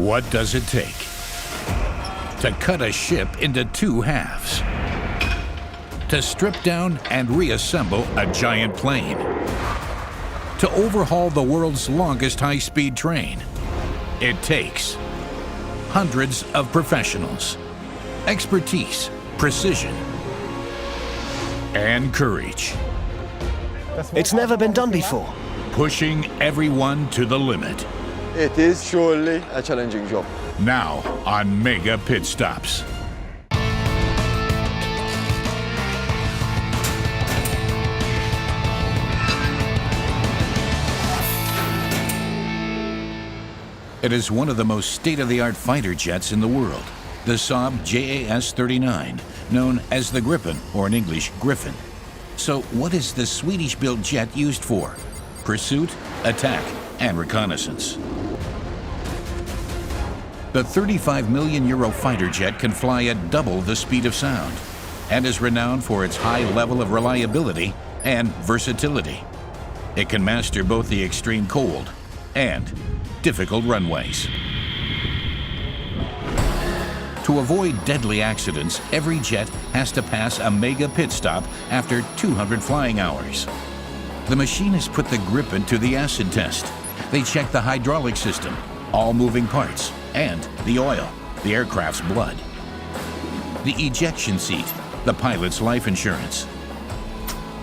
What does it take to cut a ship into two halves? To strip down and reassemble a giant plane? To overhaul the world's longest high-speed train? It takes hundreds of professionals, expertise, precision, and courage. It's never been done before. Pushing everyone to the limit. It is surely a challenging job. Now on Mega Pit Stops. It is one of the most state-of-the-art fighter jets in the world, the Saab JAS-39, known as the Gripen, or in English, Griffin. So what is the Swedish-built jet used for? Pursuit, attack, and reconnaissance. The 35 million euro fighter jet can fly at double the speed of sound and is renowned for its high level of reliability and versatility. It can master both the extreme cold and difficult runways. To avoid deadly accidents, every jet has to pass a mega pit stop after 200 flying hours. The machinists put the Gripen to the acid test. They check the hydraulic system, all moving parts, and the oil, the aircraft's blood. The ejection seat, the pilot's life insurance.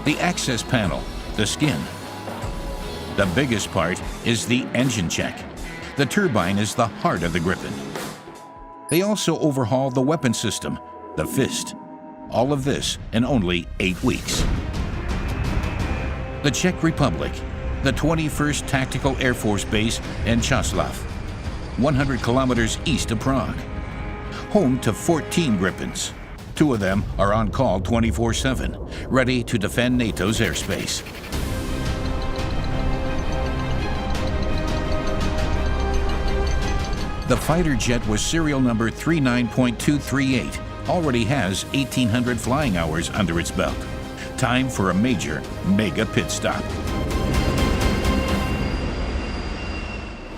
The access panel, the skin. The biggest part is the engine check. The turbine is the heart of the Gripen. They also overhaul the weapon system, the Fist. All of this in only 8 weeks. The Czech Republic, the 21st Tactical Air Force Base in Čáslav, 100 kilometers east of Prague. Home to 14 Gripens. 2 of them are on call 24/7, ready to defend NATO's airspace. The fighter jet with serial number 39.238 already has 1,800 flying hours under its belt. Time for a major mega pit stop.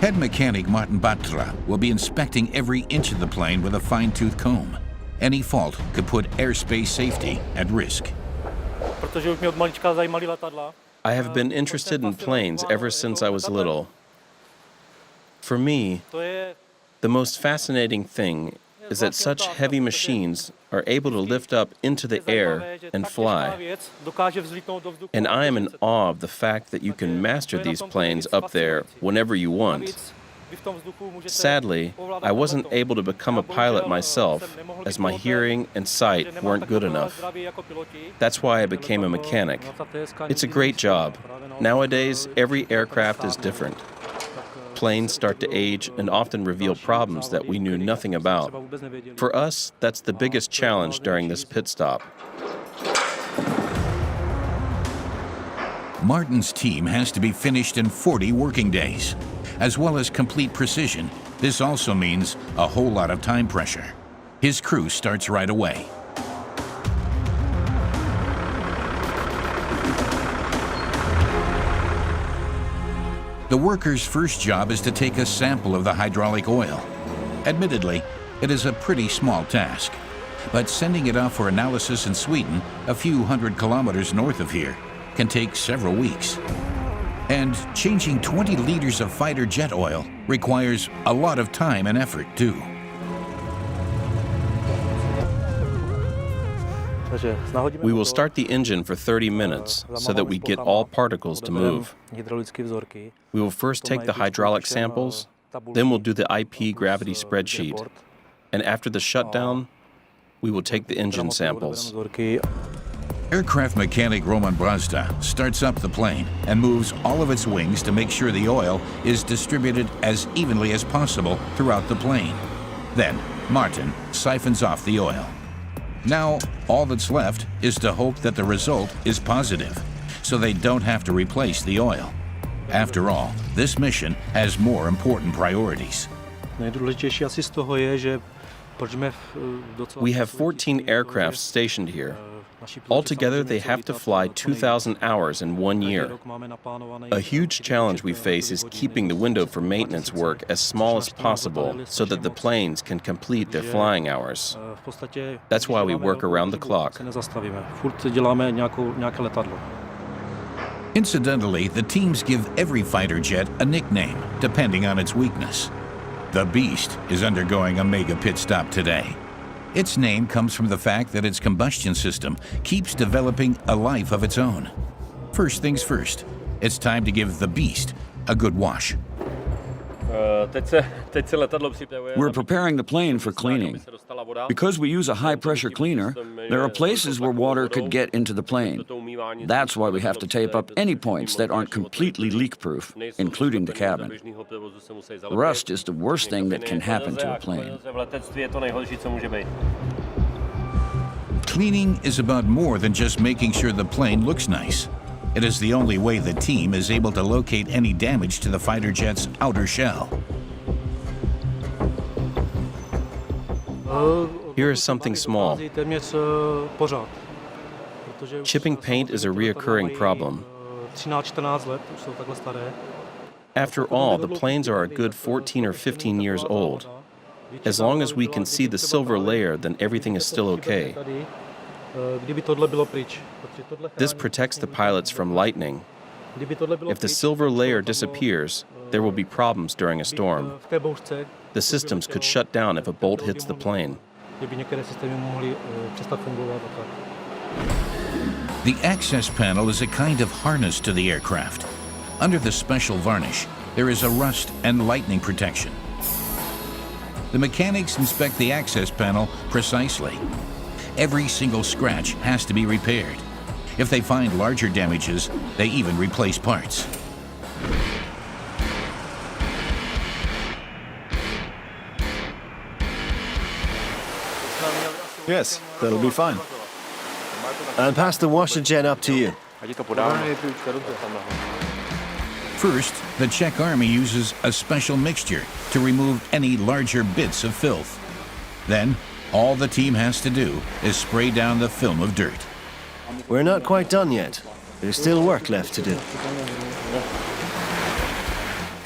Head mechanic Martin Batra will be inspecting every inch of the plane with a fine-tooth comb. Any fault could put airspace safety at risk. I have been interested in planes ever since I was little. For me, the most fascinating thing is that such heavy machines are able to lift up into the air and fly. And I am in awe of the fact that you can master these planes up there whenever you want. Sadly, I wasn't able to become a pilot myself, as my hearing and sight weren't good enough. That's why I became a mechanic. It's a great job. Nowadays, every aircraft is different. Planes start to age and often reveal problems that we knew nothing about. For us, that's the biggest challenge during this pit stop. Martin's team has to be finished in 40 working days. As well as complete precision, this also means a whole lot of time pressure. His crew starts right away. The worker's first job is to take a sample of the hydraulic oil. Admittedly, it is a pretty small task, but sending it off for analysis in Sweden, a few hundred kilometers north of here, can take several weeks. And changing 20 liters of fighter jet oil requires a lot of time and effort, too. We will start the engine for 30 minutes so that we get all particles to move. We will first take the hydraulic samples, then we'll do the IP gravity spreadsheet. And after the shutdown, we will take the engine samples. Aircraft mechanic Roman Brazda starts up the plane and moves all of its wings to make sure the oil is distributed as evenly as possible throughout the plane. Then, Martin siphons off the oil. Now, all that's left is to hope that the result is positive, so they don't have to replace the oil. After all, this mission has more important priorities. We have 14 aircraft stationed here. Altogether, they have to fly 2,000 hours in 1 year. A huge challenge we face is keeping the window for maintenance work as small as possible so that the planes can complete their flying hours. That's why we work around the clock. Incidentally, the teams give every fighter jet a nickname, depending on its weakness. The Beast is undergoing a mega pit stop today. Its name comes from the fact that its combustion system keeps developing a life of its own. First things first, it's time to give the Beast a good wash. We're preparing the plane for cleaning. Because we use a high-pressure cleaner, there are places where water could get into the plane. That's why we have to tape up any points that aren't completely leak-proof, including the cabin. Rust is the worst thing that can happen to a plane. Cleaning is about more than just making sure the plane looks nice. It is the only way the team is able to locate any damage to the fighter jet's outer shell. Here is something small. Chipping paint is a reoccurring problem. After all, the planes are a good 14 or 15 years old. As long as we can see the silver layer, then everything is still okay. This protects the pilots from lightning. If the silver layer disappears, there will be problems during a storm. The systems could shut down if a bolt hits the plane. The access panel is a kind of harness to the aircraft. Under the special varnish, there is a rust and lightning protection. The mechanics inspect the access panel precisely. Every single scratch has to be repaired. If they find larger damages, they even replace parts. Yes, that'll be fine. I'll pass the washer jet up to you. First, the Czech Army uses a special mixture to remove any larger bits of filth. Then, all the team has to do is spray down the film of dirt. We're not quite done yet. There's still work left to do.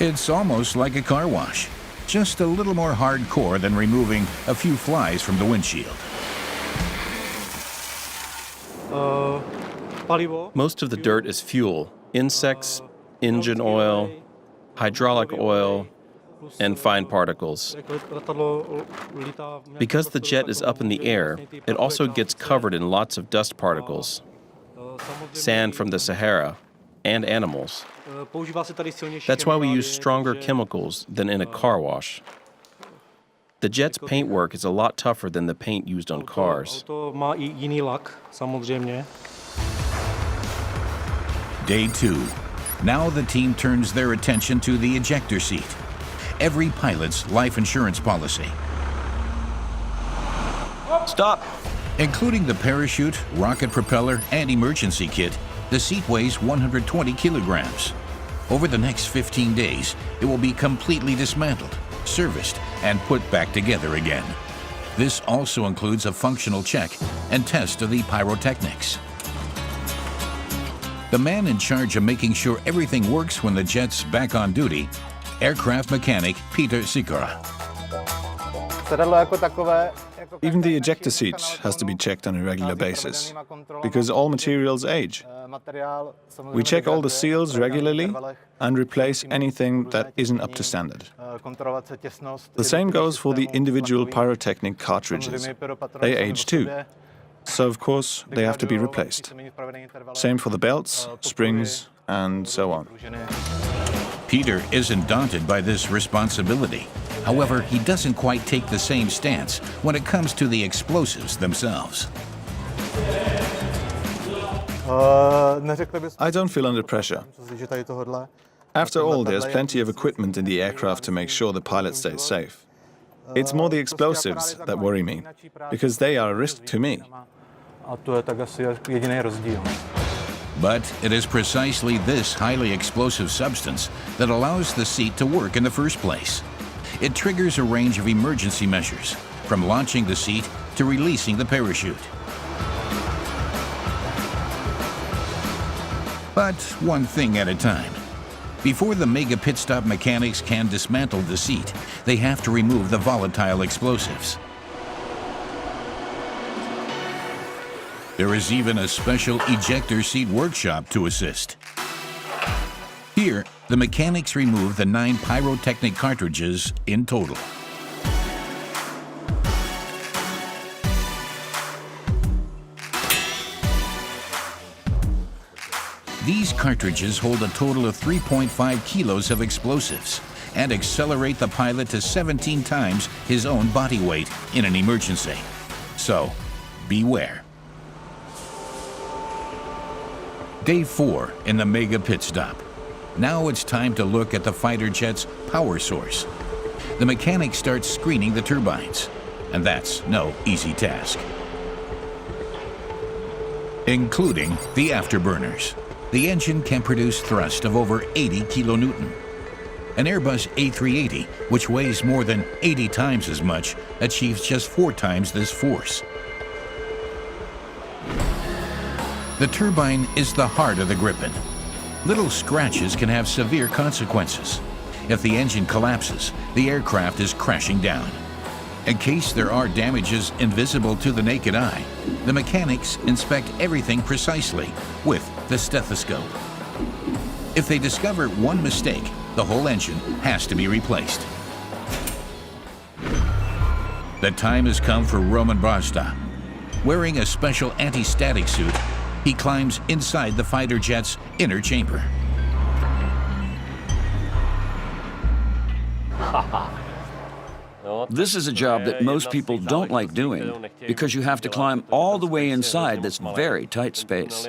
It's almost like a car wash, just a little more hardcore than removing a few flies from the windshield. Most of the dirt is fuel, insects, engine oil, hydraulic oil, and fine particles. Because the jet is up in the air, it also gets covered in lots of dust particles, sand from the Sahara, and animals. That's why we use stronger chemicals than in a car wash. The jet's paintwork is a lot tougher than the paint used on cars. Day 2. Now the team turns their attention to the ejector seat, every pilot's life insurance policy. Stop! Including the parachute, rocket propeller, and emergency kit, the seat weighs 120 kilograms. Over the next 15 days, it will be completely dismantled, serviced, and put back together again. This also includes a functional check and test of the pyrotechnics. The man in charge of making sure everything works when the jet's back on duty, aircraft mechanic Peter Sikora. Even the ejector seat has to be checked on a regular basis, because all materials age. We check all the seals regularly and replace anything that isn't up to standard. The same goes for the individual pyrotechnic cartridges. They age too, so of course they have to be replaced. Same for the belts, springs, and so on. Peter isn't daunted by this responsibility. However, he doesn't quite take the same stance when it comes to the explosives themselves. I don't feel under pressure. After all, there's plenty of equipment in the aircraft to make sure the pilot stays safe. It's more the explosives that worry me, because they are a risk to me. But it is precisely this highly explosive substance that allows the seat to work in the first place. It triggers a range of emergency measures, from launching the seat to releasing the parachute. But one thing at a time. Before the Mega Pit Stop mechanics can dismantle the seat, they have to remove the volatile explosives. There is even a special ejector seat workshop to assist. Here, the mechanics remove the 9 pyrotechnic cartridges in total. These cartridges hold a total of 3.5 kilos of explosives and accelerate the pilot to 17 times his own body weight in an emergency. So, beware. Day 4 in the Mega Pit Stop. Now it's time to look at the fighter jet's power source. The mechanic starts screening the turbines, and that's no easy task. Including the afterburners. The engine can produce thrust of over 80 kilonewton. An Airbus A380, which weighs more than 80 times as much, achieves just 4 times this force. The turbine is the heart of the Gripen. Little scratches can have severe consequences. If the engine collapses, the aircraft is crashing down. In case there are damages invisible to the naked eye, the mechanics inspect everything precisely with the stethoscope. If they discover one mistake, the whole engine has to be replaced. The time has come for Roman Brazda. Wearing a special anti-static suit, he climbs inside the fighter jet's inner chamber. This is a job that most people don't like doing because you have to climb all the way inside this very tight space.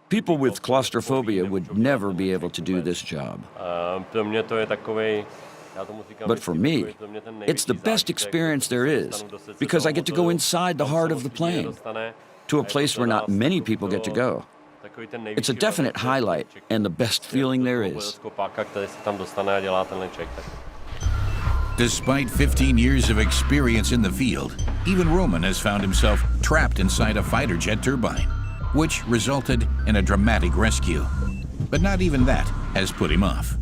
People with claustrophobia would never be able to do this job. But for me, it's the best experience there is because I get to go inside the heart of the plane, to a place where not many people get to go. It's a definite highlight and the best feeling there is. Despite 15 years of experience in the field, even Roman has found himself trapped inside a fighter jet turbine, which resulted in a dramatic rescue. But not even that has put him off.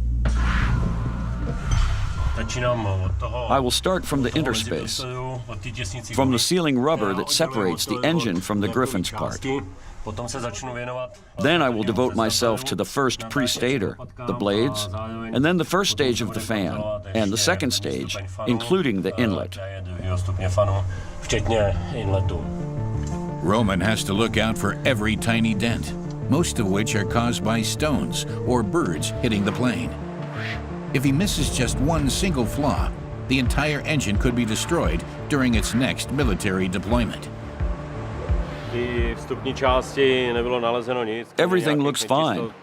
I will start from the interspace, from the sealing rubber that separates the engine from the Griffin's part. Then I will devote myself to the first pre-stator, the blades, and then the first stage of the fan, and the second stage, including the inlet. Roman has to look out for every tiny dent, most of which are caused by stones or birds hitting the plane. If he misses just one single flaw, the entire engine could be destroyed during its next military deployment. Everything looks fine.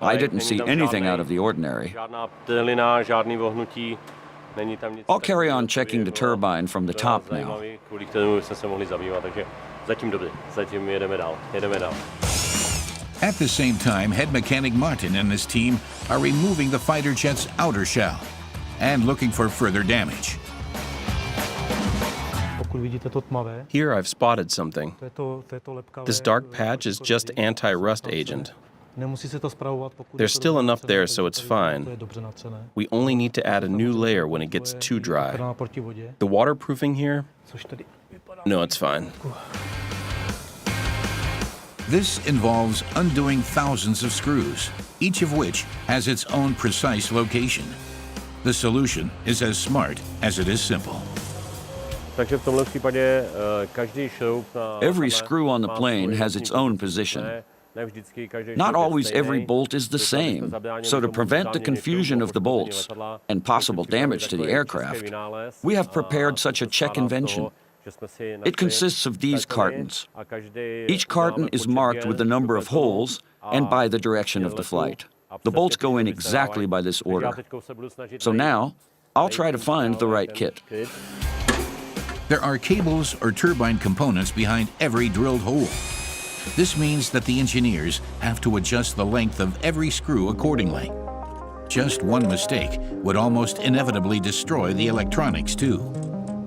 I didn't see anything out of the ordinary. I'll carry on checking the turbine from the top now. At the same time, head mechanic Martin and his team are removing the fighter jet's outer shell and looking for further damage. Here I've spotted something. This dark patch is just anti-rust agent. There's still enough there, so it's fine. We only need to add a new layer when it gets too dry. The waterproofing here? No, it's fine. This involves undoing thousands of screws, each of which has its own precise location. The solution is as smart as it is simple. Every screw on the plane has its own position. Not always every bolt is the same, so to prevent the confusion of the bolts and possible damage to the aircraft, we have prepared such a check invention. It consists of these cartons. Each carton is marked with the number of holes and by the direction of the flight. The bolts go in exactly by this order. So now, I'll try to find the right kit. There are cables or turbine components behind every drilled hole. This means that the engineers have to adjust the length of every screw accordingly. Just one mistake would almost inevitably destroy the electronics too.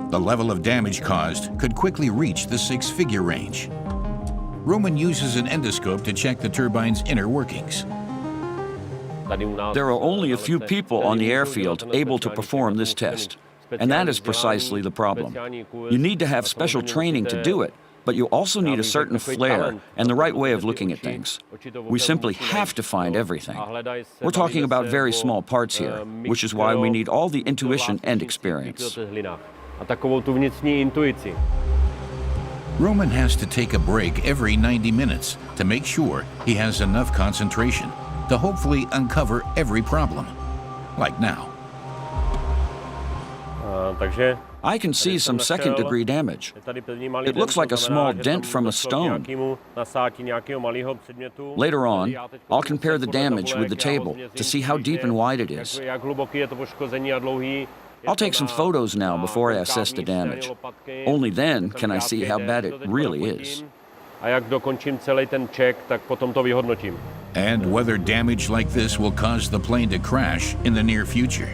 The level of damage caused could quickly reach the 6-figure range. Roman uses an endoscope to check the turbine's inner workings. There are only a few people on the airfield able to perform this test, and that is precisely the problem. You need to have special training to do it, but you also need a certain flair and the right way of looking at things. We simply have to find everything. We're talking about very small parts here, which is why we need all the intuition and experience. Roman has to take a break every 90 minutes to make sure he has enough concentration to hopefully uncover every problem, like now. I can see some second-degree damage. It looks like a small dent from a stone. Later on, I'll compare the damage with the table to see how deep and wide it is. I'll take some photos now before I assess the damage. Only then can I see how bad it really is. And whether damage like this will cause the plane to crash in the near future.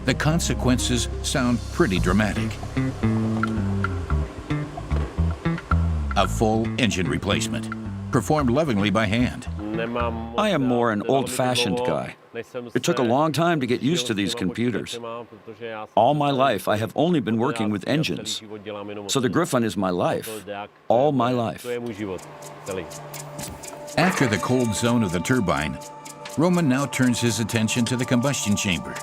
The consequences sound pretty dramatic. A full engine replacement, performed lovingly by hand. I am more an old-fashioned guy. It took a long time to get used to these computers. All my life, I have only been working with engines. So the Griffon is my life, all my life. After the cold zone of the turbine, Roman now turns his attention to the combustion chamber.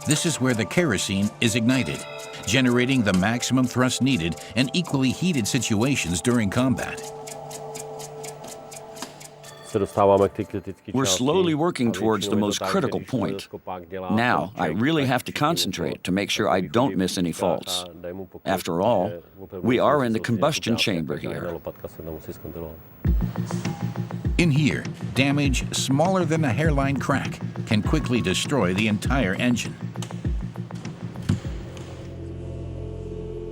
This is where the kerosene is ignited, generating the maximum thrust needed in equally heated situations during combat. We're slowly working towards the most critical point. Now, I really have to concentrate to make sure I don't miss any faults. After all, we are in the combustion chamber here. In here, damage smaller than a hairline crack can quickly destroy the entire engine.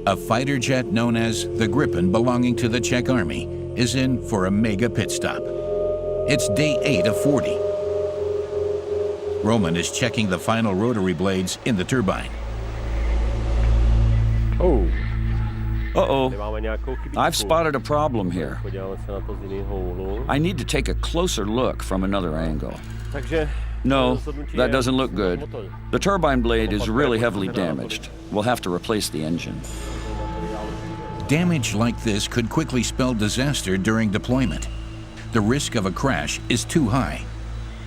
A fighter jet known as the Gripen, belonging to the Czech Army, is in for a mega pit stop. It's day 8 of 40. Roman is checking the final rotary blades in the turbine. Uh-oh. I've spotted a problem here. I need to take a closer look from another angle. No, that doesn't look good. The turbine blade is really heavily damaged. We'll have to replace the engine. Damage like this could quickly spell disaster during deployment. The risk of a crash is too high.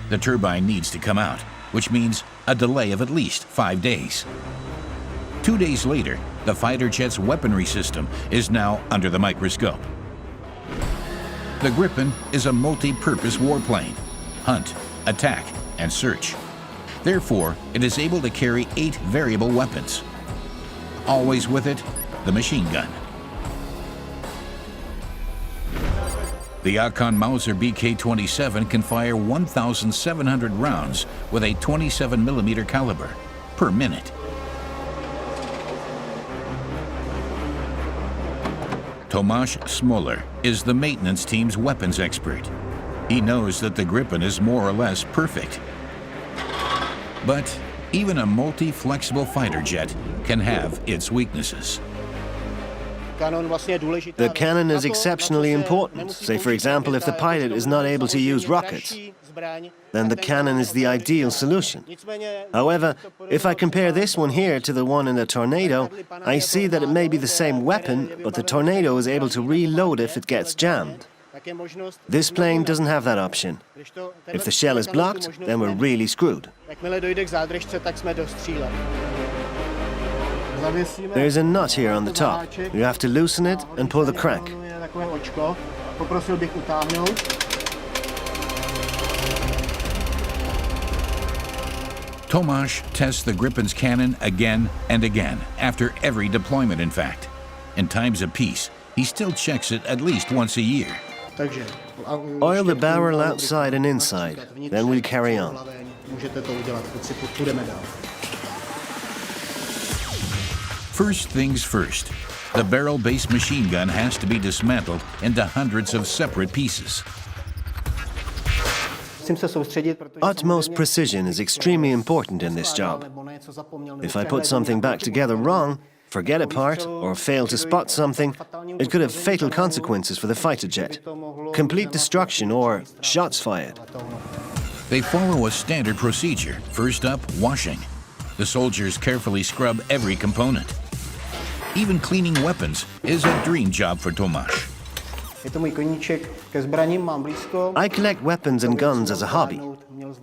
The turbine needs to come out, which means a delay of at least 5 days. 2 days later, the fighter jet's weaponry system is now under the microscope. The Gripen is a multi-purpose warplane: hunt, attack, and search. Therefore, it is able to carry 8 variable weapons. Always with it, the machine gun. The Akon Mauser BK-27 can fire 1,700 rounds with a 27mm caliber per minute. Tomasz Smoler is the maintenance team's weapons expert. He knows that the Gripen is more or less perfect. But even a multi-flexible fighter jet can have its weaknesses. The cannon is exceptionally important. Say, for example, if the pilot is not able to use rockets, then the cannon is the ideal solution. However, if I compare this one here to the one in the Tornado, I see that it may be the same weapon, but the Tornado is able to reload if it gets jammed. This plane doesn't have that option. If the shell is blocked, then we're really screwed. There's a nut here on the top. You have to loosen it and pull the crank. Tomasz tests the Gripen's cannon again and again, after every deployment, in fact. In times of peace, he still checks it at least once a year. Oil the barrel outside and inside, then we'll carry on. First things first, the barrel-based machine gun has to be dismantled into hundreds of separate pieces. Utmost precision is extremely important in this job. If I put something back together wrong, forget a part, or fail to spot something, it could have fatal consequences for the fighter jet. Complete destruction or shots fired. They follow a standard procedure. First up, washing. The soldiers carefully scrub every component. Even cleaning weapons is a dream job for Tomáš. I collect weapons and guns as a hobby.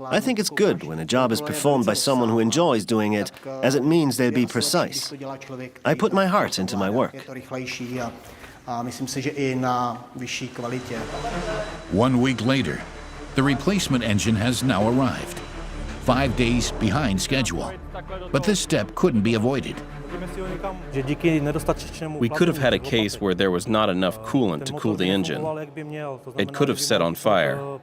I think it's good when a job is performed by someone who enjoys doing it, as it means they'll be precise. I put my heart into my work. 1 week later, the replacement engine has now arrived. 5 days behind schedule. But this step couldn't be avoided. We could have had a case where there was not enough coolant to cool the engine. It could have set on fire.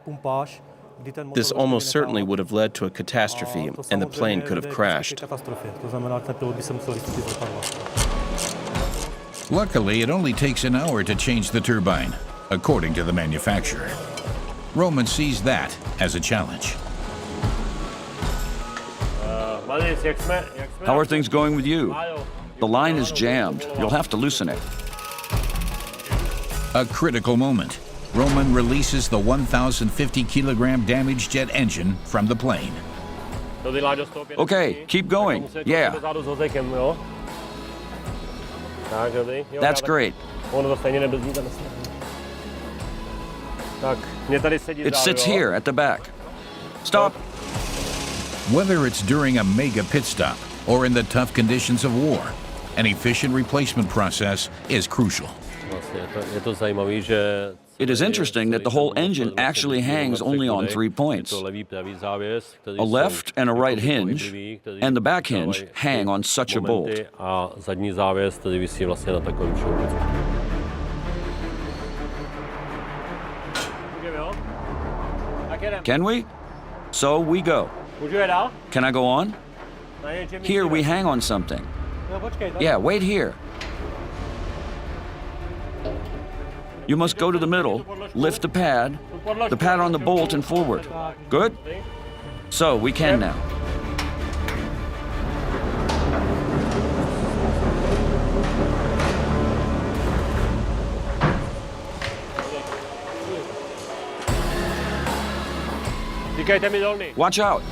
This almost certainly would have led to a catastrophe, and the plane could have crashed. Luckily, it only takes an hour to change the turbine, according to the manufacturer. Roman sees that as a challenge. How are things going with you? The line is jammed. You'll have to loosen it. A critical moment. Roman releases the 1,050-kilogram damaged jet engine from the plane. Okay, keep going. Yeah. That's great. It sits here at the back. Stop. Whether it's during a mega pit stop or in the tough conditions of war, an efficient replacement process is crucial. It is interesting that the whole engine actually hangs only on 3 points. A left and a right hinge, and the back hinge hang on such a bolt. Can we? So we go. Can I go on? Here we hang on something. Yeah, wait here. You must go to the middle, lift the pad on the bolt and forward. Good? So we can now. Watch out.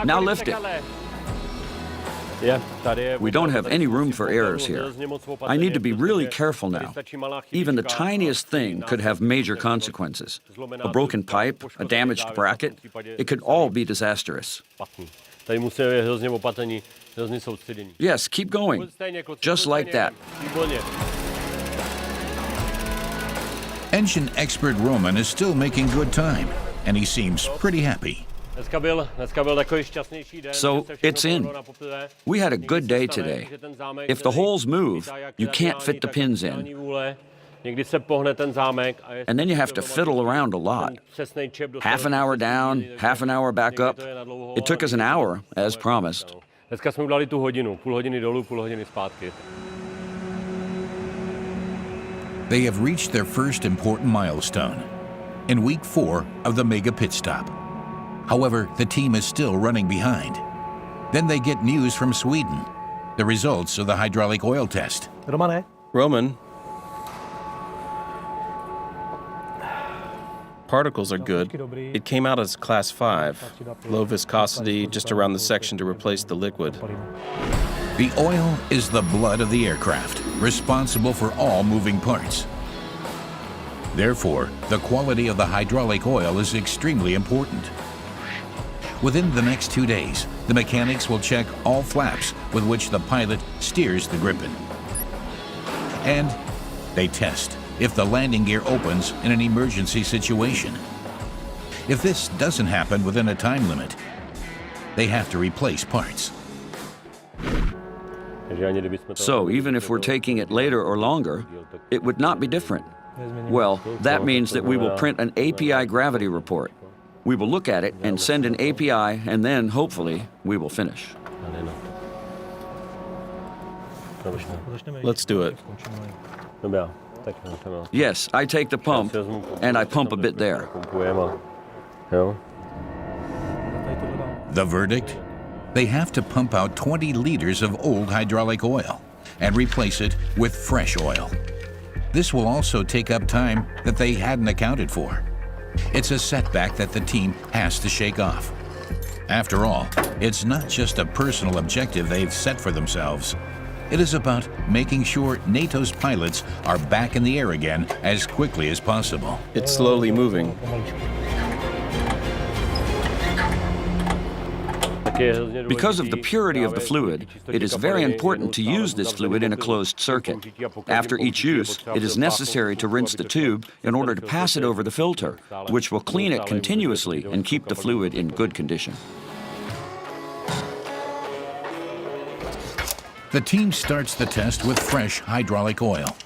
Now lift it. We don't have any room for errors here. I need to be really careful now. Even the tiniest thing could have major consequences. A broken pipe, a damaged bracket, it could all be disastrous. Yes, keep going. Just like that. Engine expert Roman is still making good time, and he seems pretty happy. So it's in. We had a good day today. If the holes move, you can't fit the pins in. And then you have to fiddle around a lot. Half an hour down, half an hour back up. It took us an hour, as promised. They have reached their first important milestone in week 4 of the mega pit stop. However, the team is still running behind. Then they get news from Sweden, the results of the hydraulic oil test. Roman, particles are good. It came out as class 5, low viscosity, just around the section to replace the liquid. The oil is the blood of the aircraft, responsible for all moving parts. Therefore, the quality of the hydraulic oil is extremely important. Within the next 2 days, the mechanics will check all flaps with which the pilot steers the Gripen. And they test if the landing gear opens in an emergency situation. If this doesn't happen within a time limit, they have to replace parts. So even if we're taking it later or longer, it would not be different. Well, that means that we will print an API gravity report. We will look at it and send an API, and then, hopefully, we will finish. Let's do it. Yes, I take the pump, and I pump a bit there. The verdict? They have to pump out 20 liters of old hydraulic oil and replace it with fresh oil. This will also take up time that they hadn't accounted for. It's a setback that the team has to shake off. After all, it's not just a personal objective they've set for themselves. It is about making sure NATO's pilots are back in the air again as quickly as possible. It's slowly moving. Because of the purity of the fluid, it is very important to use this fluid in a closed circuit. After each use, it is necessary to rinse the tube in order to pass it over the filter, which will clean it continuously and keep the fluid in good condition. The team starts the test with fresh hydraulic oil.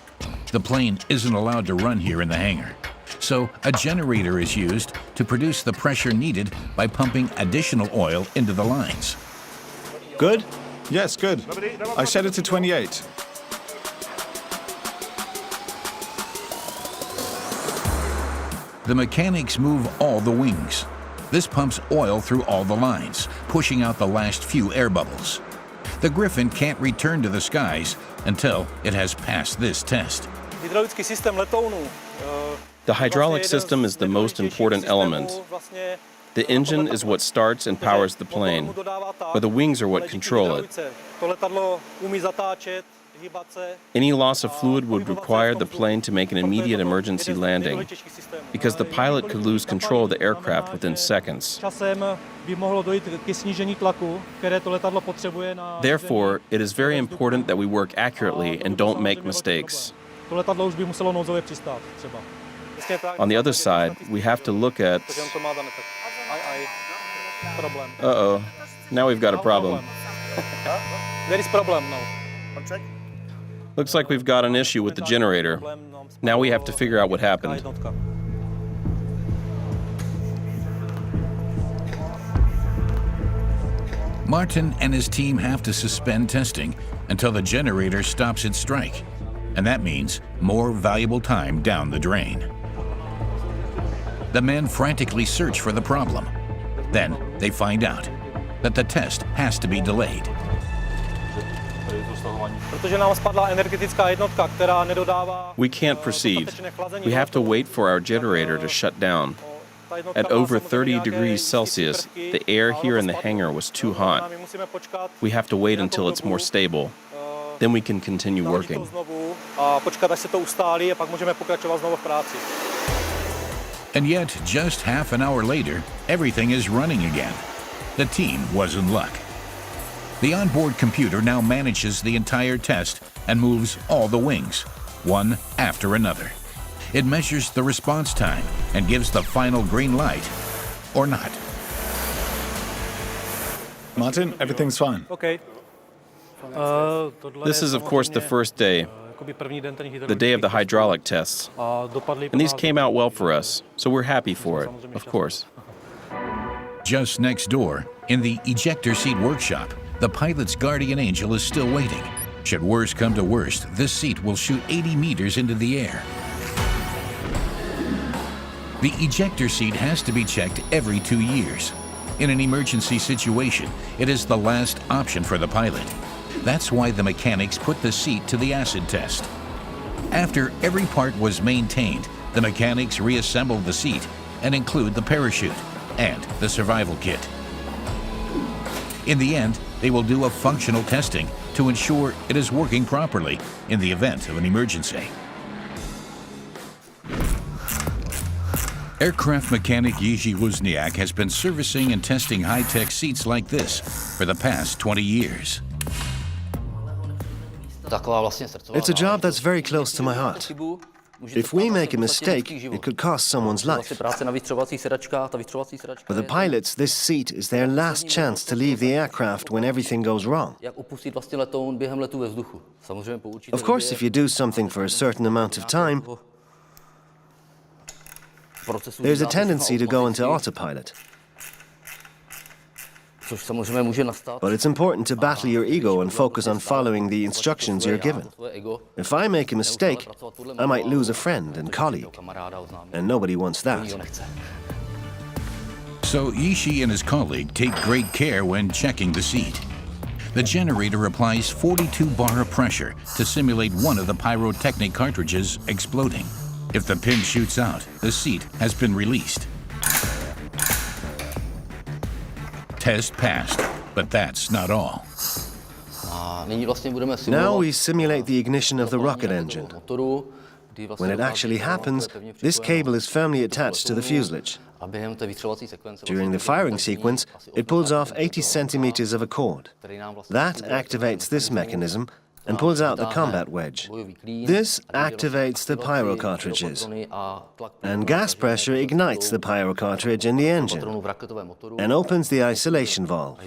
The plane isn't allowed to run here in the hangar, so a generator is used to produce the pressure needed by pumping additional oil into the lines. Good? Yes, good. I set it to 28. The mechanics move all the wings. This pumps oil through all the lines, pushing out the last few air bubbles. The Griffin can't return to the skies until it has passed this test. The hydraulic system is the most important element. The engine is what starts and powers the plane, but the wings are what control it. Any loss of fluid would require the plane to make an immediate emergency landing, because the pilot could lose control of the aircraft within seconds. Therefore, it is very important that we work accurately and don't make mistakes. On the other side, we have to look at... Uh-oh, now we've got a problem. There is problem now. Looks like we've got an issue with the generator. Now we have to figure out what happened. Martin and his team have to suspend testing until the generator stops its strike, and that means more valuable time down the drain. The men frantically search for the problem. Then they find out that the test has to be delayed. We can't proceed. We have to wait for our generator to shut down. At over 30 degrees Celsius, the air here in the hangar was too hot. We have to wait until it's more stable. Then we can continue working. And yet, just half an hour later, everything is running again. The team was in luck. The onboard computer now manages the entire test and moves all the wings, one after another. It measures the response time and gives the final green light, or not. Martin, everything's fine. Okay. This is, of course, the first day, the day of the hydraulic tests. And these came out well for us, so we're happy for it, of course. Just next door, in the ejector seat workshop, the pilot's guardian angel is still waiting. Should worst come to worst, this seat will shoot 80 meters into the air. The ejector seat has to be checked every 2 years. In an emergency situation, it is the last option for the pilot. That's why the mechanics put the seat to the acid test. After every part was maintained, the mechanics reassembled the seat and include the parachute and the survival kit. In the end, they will do a functional testing to ensure it is working properly in the event of an emergency. Aircraft mechanic Jiří Wozniak has been servicing and testing high-tech seats like this for the past 20 years. It's a job that's very close to my heart. If we make a mistake, it could cost someone's life. For the pilots, this seat is their last chance to leave the aircraft when everything goes wrong. Of course, if you do something for a certain amount of time, there's a tendency to go into autopilot. But it's important to battle your ego and focus on following the instructions you're given. If I make a mistake, I might lose a friend and colleague, and nobody wants that. So Yishi and his colleague take great care when checking the seat. The generator applies 42 bar of pressure to simulate one of the pyrotechnic cartridges exploding. If the pin shoots out, the seat has been released. Test passed, but that's not all. Now we simulate the ignition of the rocket engine. When it actually happens, this cable is firmly attached to the fuselage. During the firing sequence, it pulls off 80 centimeters of a cord. That activates this mechanism and pulls out the combat wedge. This activates the pyro cartridges, and gas pressure ignites the pyro cartridge in the engine and opens the isolation valve.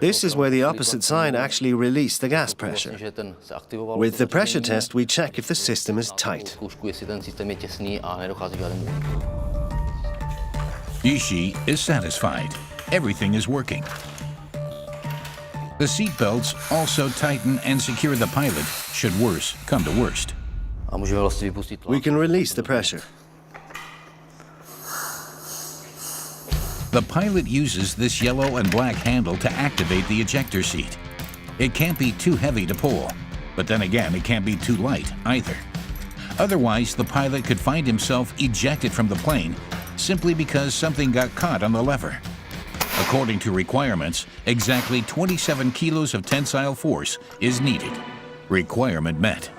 This is where the opposite side actually released the gas pressure. With the pressure test, we check if the system is tight. Yishi is satisfied. Everything is working. The seat belts also tighten and secure the pilot should worse come to worst. We can release the pressure. The pilot uses this yellow and black handle to activate the ejector seat. It can't be too heavy to pull, but then again, it can't be too light either. Otherwise, the pilot could find himself ejected from the plane simply because something got caught on the lever. According to requirements, exactly 27 kilos of tensile force is needed. Requirement met.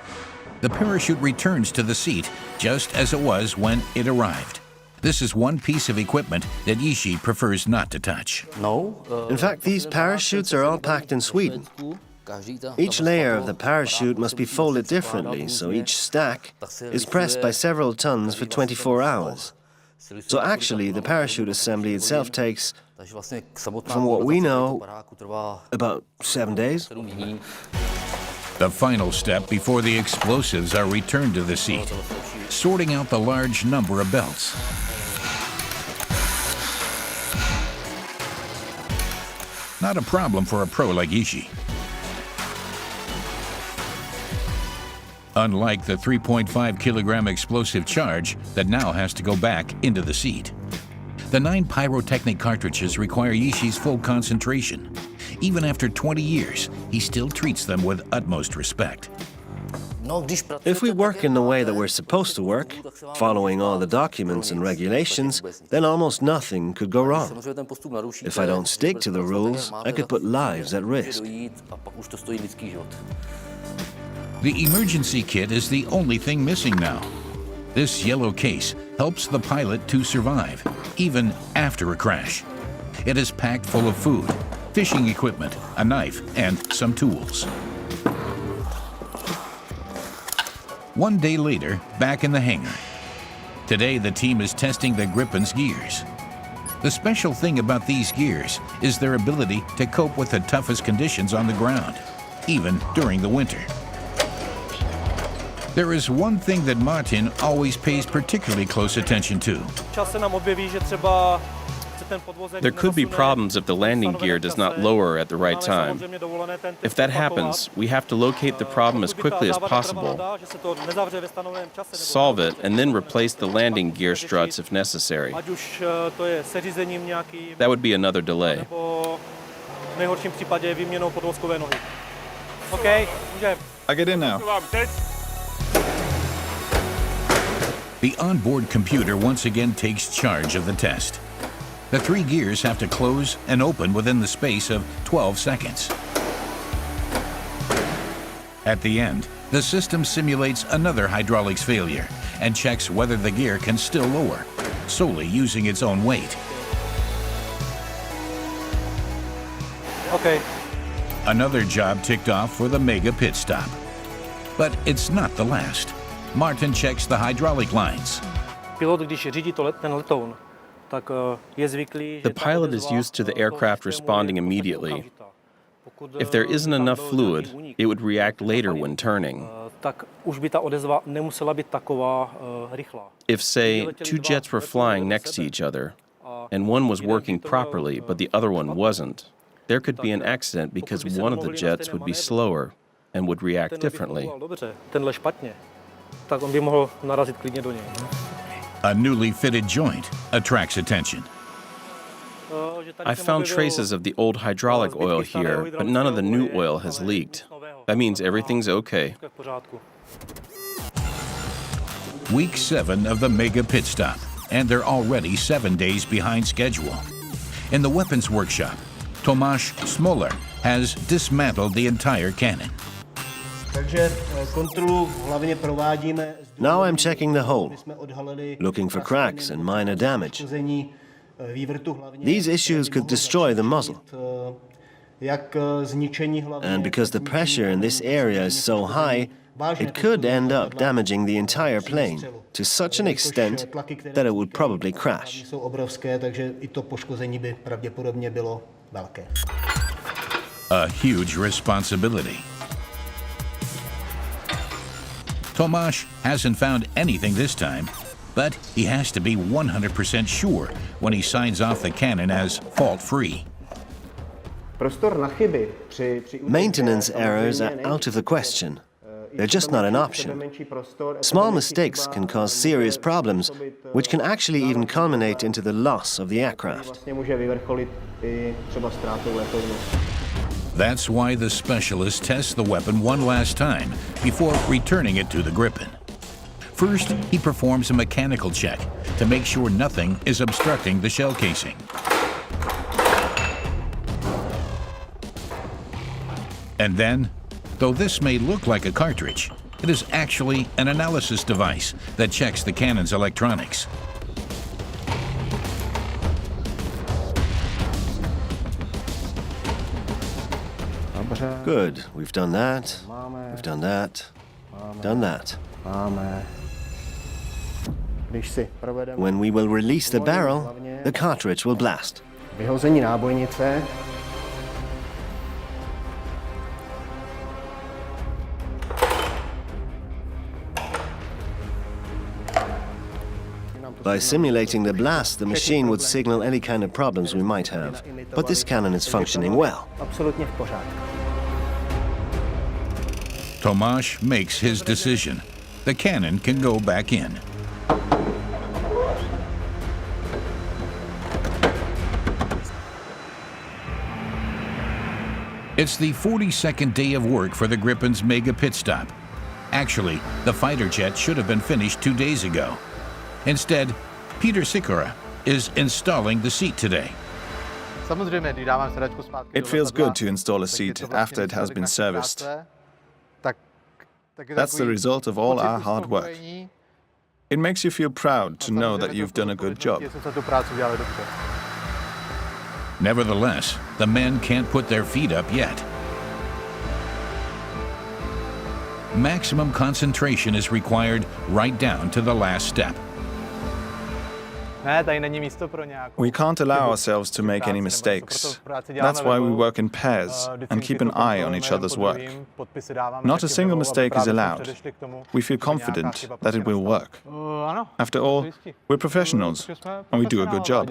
The parachute returns to the seat just as it was when it arrived. This is one piece of equipment that Yishi prefers not to touch. In fact, these parachutes are all packed in Sweden. Each layer of the parachute must be folded differently, so each stack is pressed by several tons for 24 hours. So actually, the parachute assembly itself takes, from what we know, about 7 days. The final step before the explosives are returned to the seat, sorting out the large number of belts. Not a problem for a pro like Yishi. Unlike the 3.5 kilogram explosive charge that now has to go back into the seat. The 9 pyrotechnic cartridges require Yishi's full concentration. Even after 20 years, he still treats them with utmost respect. If we work in the way that we're supposed to work, following all the documents and regulations, then almost nothing could go wrong. If I don't stick to the rules, I could put lives at risk. The emergency kit is the only thing missing now. This yellow case helps the pilot to survive, even after a crash. It is packed full of food, fishing equipment, a knife, and some tools. One day later, back in the hangar. Today, the team is testing the Gripen's gears. The special thing about these gears is their ability to cope with the toughest conditions on the ground, even during the winter. There is one thing that Martin always pays particularly close attention to. There could be problems if the landing gear does not lower at the right time. If that happens, we have to locate the problem as quickly as possible, solve it, and then replace the landing gear struts if necessary. That would be another delay. I get in now. The onboard computer once again takes charge of the test. The 3 gears have to close and open within the space of 12 seconds. At the end, the system simulates another hydraulics failure and checks whether the gear can still lower, solely using its own weight. Okay. Another job ticked off for the mega pit stop. But it's not the last. Martin checks the hydraulic lines. The pilot is used to the aircraft responding immediately. If there isn't enough fluid, it would react later when turning. If, say, 2 jets were flying next to each other, and one was working properly but the other one wasn't, there could be an accident because one of the jets would be slower and would react differently. tak on by mohl narazit klidně do něj. A newly fitted joint attracts attention. I found traces of the old hydraulic oil here, but none of the new oil has leaked. That means everything's okay. Week 7 of the mega pit stop, and they're already 7 days behind schedule. In the weapons workshop, Tomáš Smolar has dismantled the entire cannon. Now I'm checking the hull, looking for cracks and minor damage. These issues could destroy the muzzle. And because the pressure in this area is so high, it could end up damaging the entire plane to such an extent that it would probably crash. A huge responsibility. Tomáš hasn't found anything this time, but he has to be 100% sure when he signs off the cannon as fault-free. Maintenance errors are out of the question. They're just not an option. Small mistakes can cause serious problems, which can actually even culminate into the loss of the aircraft. That's why the specialist tests the weapon one last time before returning it to the Gripen. First, he performs a mechanical check to make sure nothing is obstructing the shell casing. And then, though this may look like a cartridge, it is actually an analysis device that checks the cannon's electronics. Good. We've done that. We've done that. Done that. When we will release the barrel, the cartridge will blast. By simulating the blast, the machine would signal any kind of problems we might have. But this cannon is functioning well. Tomáš makes his decision. The cannon can go back in. It's the 42nd day of work for the Gripen's mega pit stop. Actually, the fighter jet should have been finished 2 days ago. Instead, Peter Sikora is installing the seat today. It feels good to install a seat after it has been serviced. That's the result of all our hard work. It makes you feel proud to know that you've done a good job. Nevertheless, the men can't put their feet up yet. Maximum concentration is required right down to the last step. We can't allow ourselves to make any mistakes. That's why we work in pairs and keep an eye on each other's work. Not a single mistake is allowed. We feel confident that it will work. After all, we're professionals and we do a good job.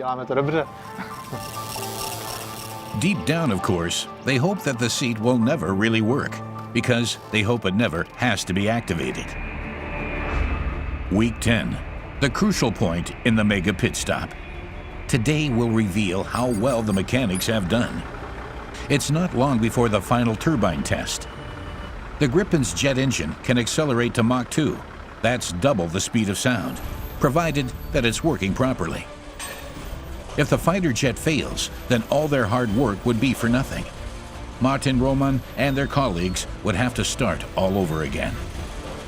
Deep down, of course, they hope that the seat will never really work, because they hope it never has to be activated. Week 10, the crucial point in the mega pit stop. Today will reveal how well the mechanics have done. It's not long before the final turbine test. The Gripen's jet engine can accelerate to Mach 2. That's double the speed of sound, provided that it's working properly. If the fighter jet fails, then all their hard work would be for nothing. Martin Roman and their colleagues would have to start all over again.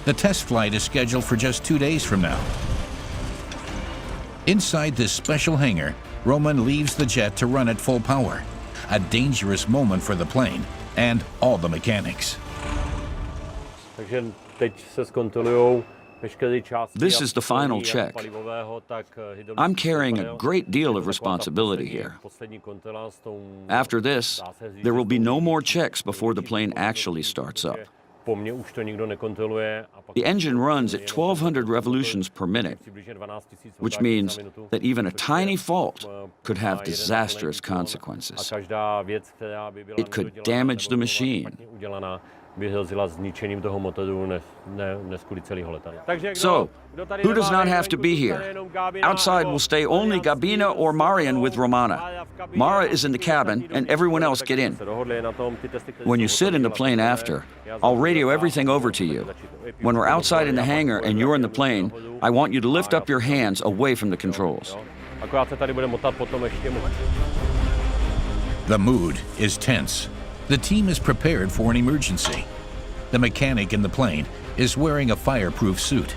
The test flight is scheduled for just 2 days from now. Inside this special hangar, Roman leaves the jet to run at full power, a dangerous moment for the plane and all the mechanics. This is the final check. I'm carrying a great deal of responsibility here. After this, there will be no more checks before the plane actually starts up. The engine runs at 1,200 revolutions per minute, which means that even a tiny fault could have disastrous consequences. It could damage the machine. vyhrozila zničením toho motoru, neskuli celého letadla. So, who does not have to be here? Outside will stay only Gabina or Marian with Romana. Mara is in the cabin, and everyone else get in. When you sit in the plane after, I'll radio everything over to you. When we're outside in the hangar and you're in the plane, I want you to lift up your hands away from the controls. The mood is tense. The team is prepared for an emergency. The mechanic in the plane is wearing a fireproof suit.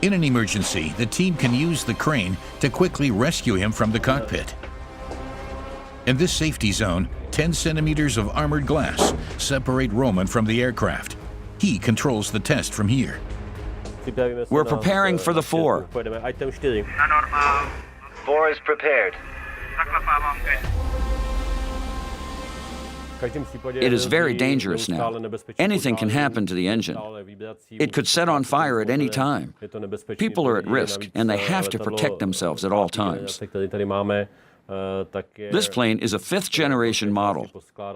In an emergency, the team can use the crane to quickly rescue him from the cockpit. In this safety zone, 10 centimeters of armored glass separate Roman from the aircraft. He controls the test from here. We're preparing for the 4. 4 is prepared. It is very dangerous now. Anything can happen to the engine. It could set on fire at any time. People are at risk, and they have to protect themselves at all times. This plane is a 5th-generation model.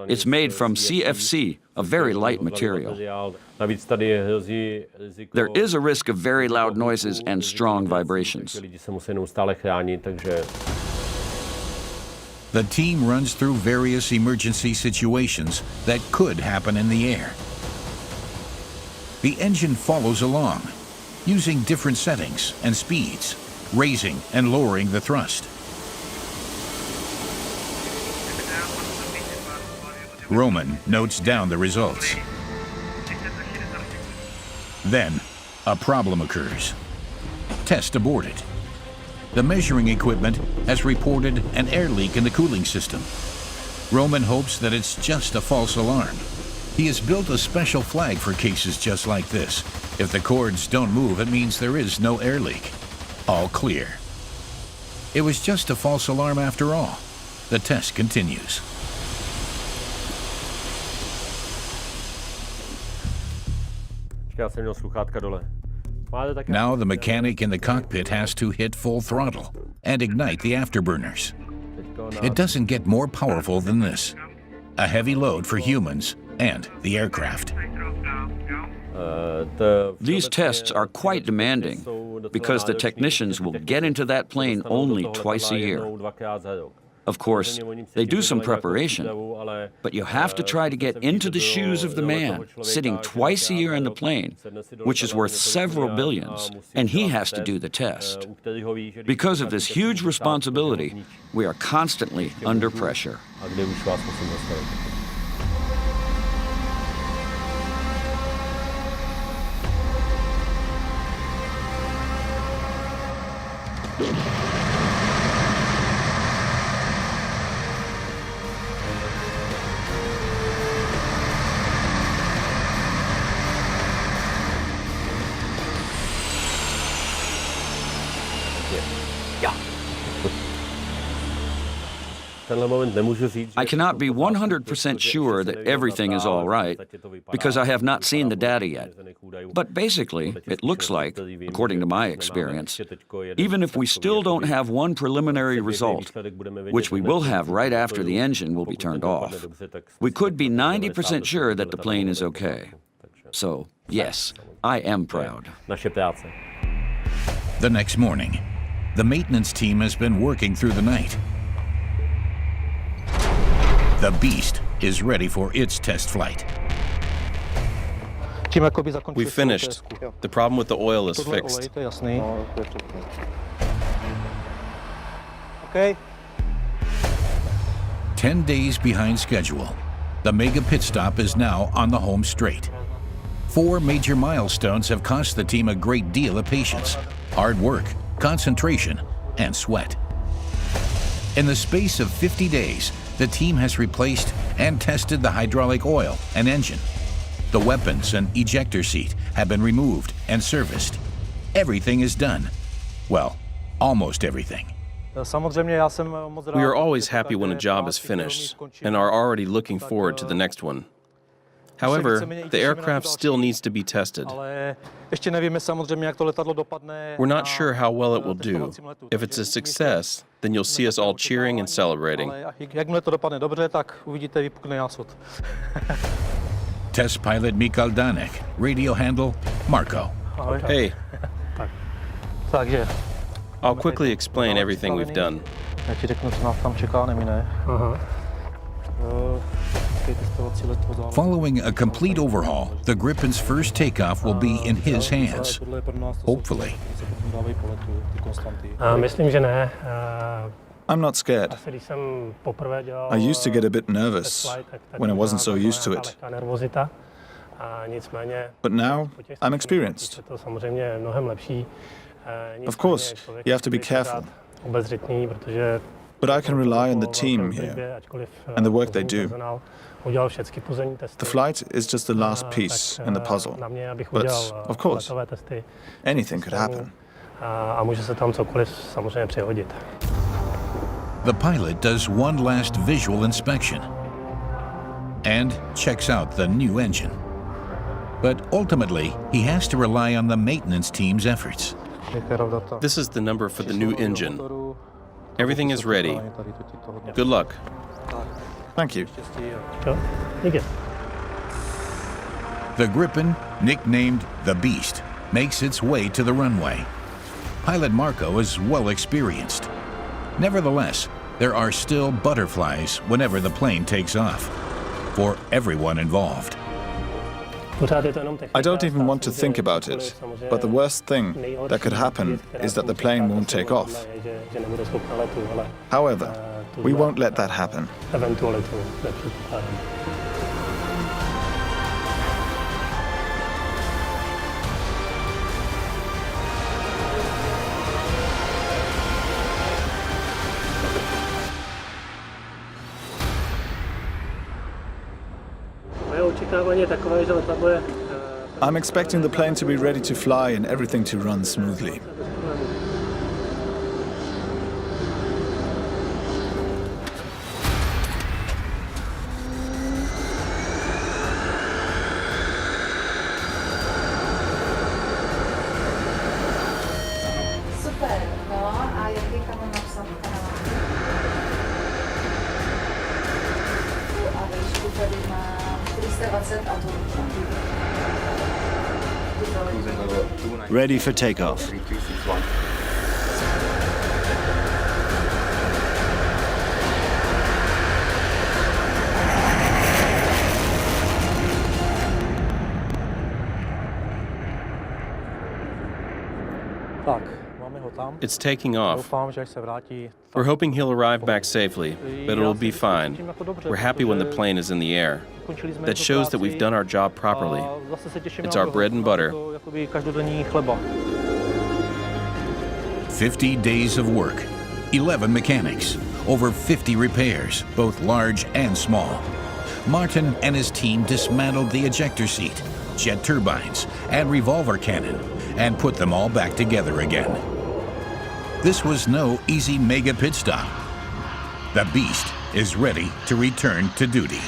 It's made from CFC, a very light material. There is a risk of very loud noises and strong vibrations. The team runs through various emergency situations that could happen in the air. The engine follows along, using different settings and speeds, raising and lowering the thrust. Roman notes down the results. Then, a problem occurs. Test aborted. The measuring equipment has reported an air leak in the cooling system. Roman hopes that it's just a false alarm. He has built a special flag for cases just like this. If the cords don't move, it means there is no air leak. All clear. It was just a false alarm after all. The test continues. Now the mechanic in the cockpit has to hit full throttle and ignite the afterburners. It doesn't get more powerful than this. A heavy load for humans and the aircraft. These tests are quite demanding because the technicians will get into that plane only twice a year. Of course, they do some preparation, but you have to try to get into the shoes of the man sitting twice a year in the plane, which is worth several billions, and he has to do the test. Because of this huge responsibility, we are constantly under pressure. I cannot be 100% sure that everything is all right because I have not seen the data yet. But basically, it looks like, according to my experience, even if we still don't have one preliminary result, which we will have right after the engine will be turned off, we could be 90% sure that the plane is okay. So, yes, I am proud. The next morning, the maintenance team has been working through the night. The Beast is ready for its test flight. We finished. The problem with the oil is fixed. Okay. 10 days behind schedule, the mega pit stop is now on the home straight. 4 major milestones have cost the team a great deal of patience, hard work, concentration, and sweat. In the space of 50 days, the team has replaced and tested the hydraulic oil and engine. The weapons and ejector seat have been removed and serviced. Everything is done. Well, almost everything. We are always happy when a job is finished and are already looking forward to the next one. However, the aircraft still needs to be tested. Ale ještě nevíme samozřejmě, jak to letadlo dopadne. We're not sure how well it will do. If it's a success, then you'll see us all cheering and celebrating. Ale jakmile to dopadne dobře, tak uvidíte, vypukne jásot. Test pilot Mikal Danek, radio handle Marco. Ahoj. Hey, Takže, I'll quickly explain everything we've done. já ti řeknu, co nás tam čeká, nemine. Following a complete overhaul, the Gripen's first takeoff will be in his hands. Hopefully. Myslím, že ne. I'm not scared. Asi když jsem poprvé dělal I used to get a bit nervous when I wasn't so used to it. lehká nervozita. A nicméně But now, I'm experienced. je to samozřejmě mnohem lepší. Of course, you have to be careful. Obezřetný, protože But I can rely on the team here and the work they do. udělal všechny pozemní testy. The flight is just the last piece in the puzzle. Na mě, abych But, udělal of course, letové testy anything could happen. a může se tam cokoliv samozřejmě přihodit. The pilot does one last visual inspection and checks out the new engine. But ultimately, he has to rely on the maintenance team's efforts. This is the number for the new engine. Everything is ready. Good luck. Thank you. Jo, díky. The Gripen, nicknamed the Beast, makes its way to the runway. Pilot Marco is well experienced. Nevertheless, there are still butterflies whenever the plane takes off, for everyone involved. I don't even want to think about it, but the worst thing that could happen is that the plane won't take off. However, we won't let that happen. Eventualitu nepředpokládám. Moje očekávání je takové, že letadlo je I'm expecting the plane to be ready to fly and everything to run smoothly. Super, no a jaký tam mám napsat kanál? A výšku tady mám 420 a tu. Ready for takeoff. Tak, máme ho tam. It's taking off. Doufám, že až se vrátí. We're hoping he'll arrive back safely, but it'll be fine. We're happy when the plane is in the air. That shows that we've done our job properly. It's our bread and butter. 50 days of work, 11 mechanics, over 50 repairs, both large and small. Martin and his team dismantled the ejector seat, jet turbines, and revolver cannon, and put them all back together again. This was no easy mega pit stop. The Beast is ready to return to duty.